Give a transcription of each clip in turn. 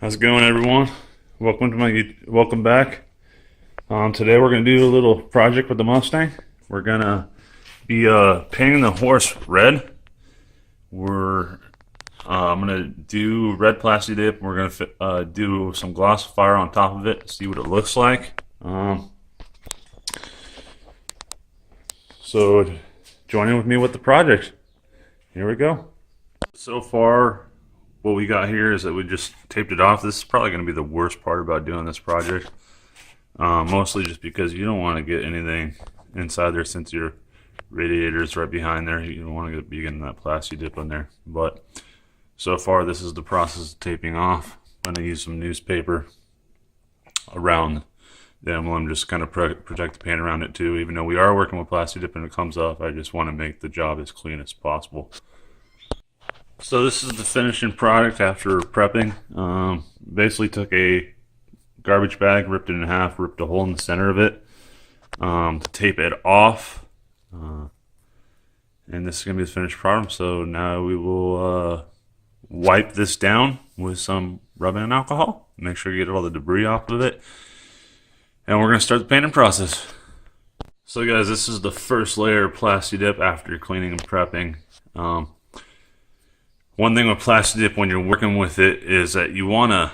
How's it going, everyone? Welcome back. Today we're gonna do a little project with the Mustang. We're gonna be painting the horse red. I'm gonna do red plasti dip. We're gonna do some glossifier on top of it, see what it looks like. So join in with me with the project. Here we go. So far, what we got here is that we just taped it off. This is probably going to be the worst part about doing this project. Mostly just because you don't want to get anything inside there, since your radiator is right behind there. You don't want to be getting that plasti dip in there. But so far, this is the process of taping off. I'm going to use some newspaper around the emblem, just kind of protect the paint around it too. Even though we are working with plasti dip and it comes off, I just want to make the job as clean as possible. So this is the finishing product after prepping. Basically took a garbage bag, ripped it in half, ripped a hole in the center of it to tape it off. And this is going to be the finished product. So now we will wipe this down with some rubbing and alcohol. Make sure you get all the debris off of it. And we're going to start the painting process. So guys, this is the first layer of plasti dip after cleaning and prepping. One thing with plasti dip when you're working with it is that you want to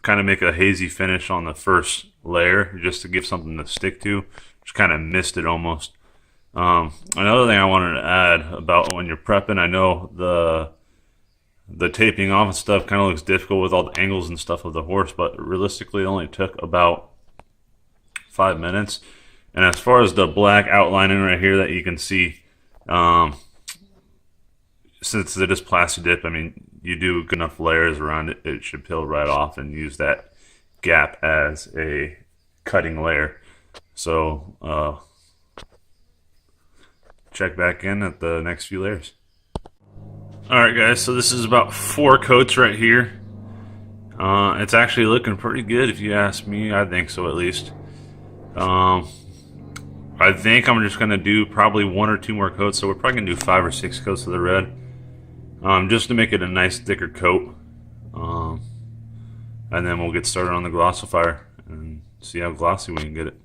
kind of make a hazy finish on the first layer just to give something to stick to. Just kind of missed it almost. Another thing I wanted to add about when you're prepping, I know the taping off and stuff kind of looks difficult with all the angles and stuff of the horse, but realistically it only took about 5 minutes. And as far as the black outlining right here that you can see, since it is plasti dip, I mean, you do good enough layers around it, it should peel right off and use that gap as a cutting layer. So check back in at the next few layers. Alright guys, so this is about 4 coats right here. It's actually looking pretty good if you ask me. I think so, at least. I think I'm just going to do probably 1 or 2 more coats, so we're probably going to do 5 or 6 coats of the red. Just to make it a nice thicker coat. And then we'll get started on the glossifier and see how glossy we can get it.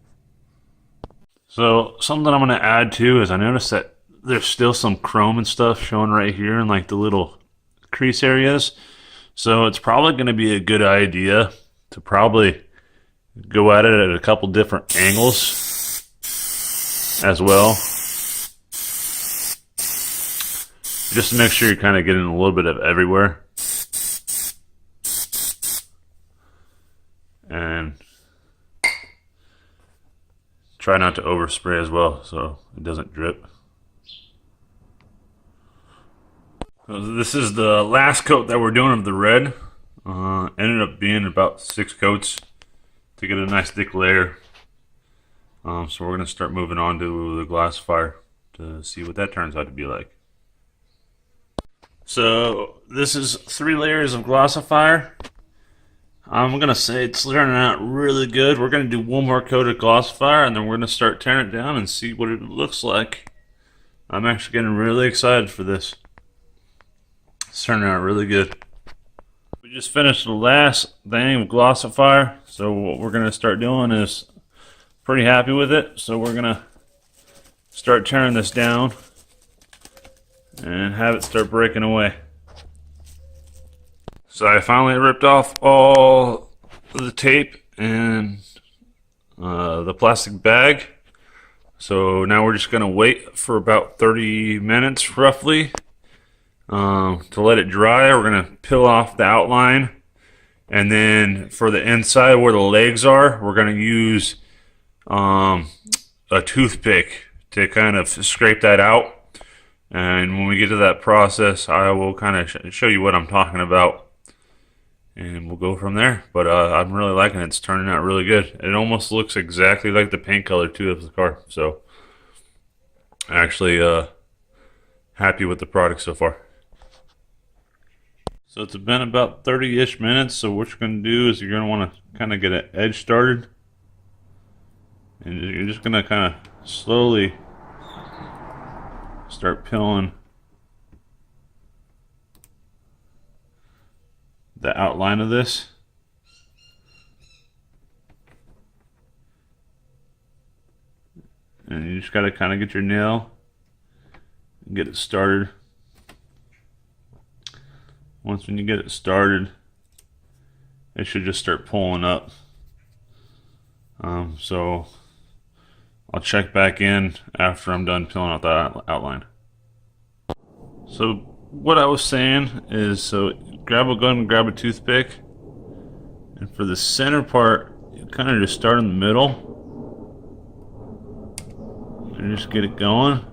So something I'm going to add too is I noticed that there's still some chrome and stuff showing right here in like the little crease areas. So it's probably going to be a good idea to probably go at it at a couple different angles as well, just to make sure you're kind of getting a little bit of everywhere. And try not to overspray as well so it doesn't drip. So this is the last coat that we're doing of the red. Ended up being about 6 coats to get a nice thick layer. So we're going to start moving on to the glossifier to see what that turns out to be like. So this is 3 layers of glossifier. I'm going to say it's turning out really good. We're going to do 1 more coat of glossifier and then we're going to start tearing it down and see what it looks like. I'm actually getting really excited for this. It's turning out really good. We just finished the last thing of glossifier. So what we're going to start doing is pretty happy with it. So we're going to start tearing this down and have it start breaking away. So I finally ripped off all the tape and the plastic bag. So now we're just going to wait for about 30 minutes roughly to let it dry. We're going to peel off the outline, and then for the inside where the legs are, we're going to use a toothpick to kind of scrape that out. And when we get to that process, I will kind of show you what I'm talking about, and we'll go from there. But I'm really liking it. It's turning out really good. It almost looks exactly like the paint color too of the car. So actually happy with the product so far. So it's been about 30-ish minutes. So what you're going to do is you're going to want to kind of get an edge started, and you're just going to kind of slowly start peeling the outline of this. And you just got to kind of get your nail and get it started. Once when you get it started, it should just start pulling up. So I'll check back in after I'm done peeling out the outline. So what I was saying is, so grab a gun, grab a toothpick, and for the center part, you kind of just start in the middle and just get it going.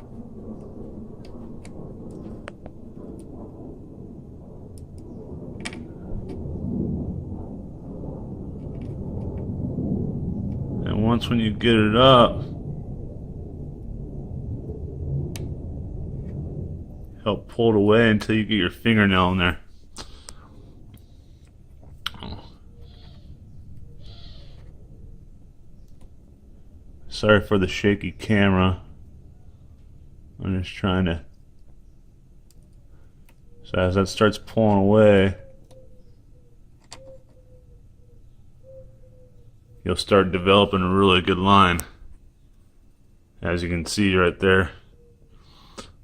And once when you get it up, help pull it away until you get your fingernail in there. Sorry for the shaky camera. I'm just trying to. So as that starts pulling away, you'll start developing a really good line. As you can see right there.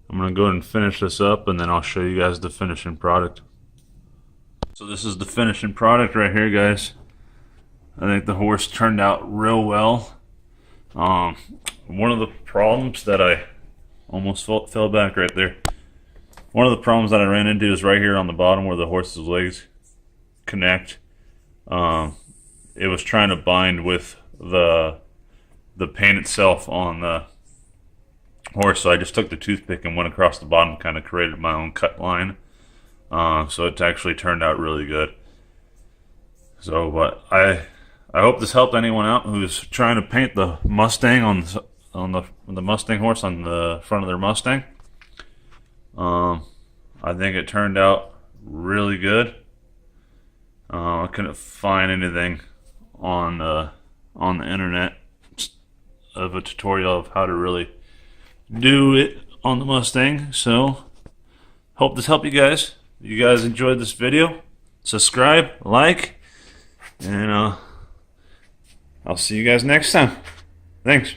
I'm going to go ahead and finish this up, and then I'll show you guys the finishing product. So this is the finishing product right here, guys. I think the horse turned out real well. One of the problems that I almost fell back right there. One of the problems that I ran into is right here on the bottom where the horse's legs connect. It was trying to bind with the paint itself on the horse, so I just took the toothpick and went across the bottom, kind of created my own cut line. So it actually turned out really good. So, but I hope this helped anyone out who's trying to paint the Mustang on the Mustang horse on the front of their Mustang. I think it turned out really good. I couldn't find anything on the internet of a tutorial of how to really do it on the Mustang. So hope this helped you guys. If you guys enjoyed this video, subscribe, like, and I'll see you guys next time. Thanks.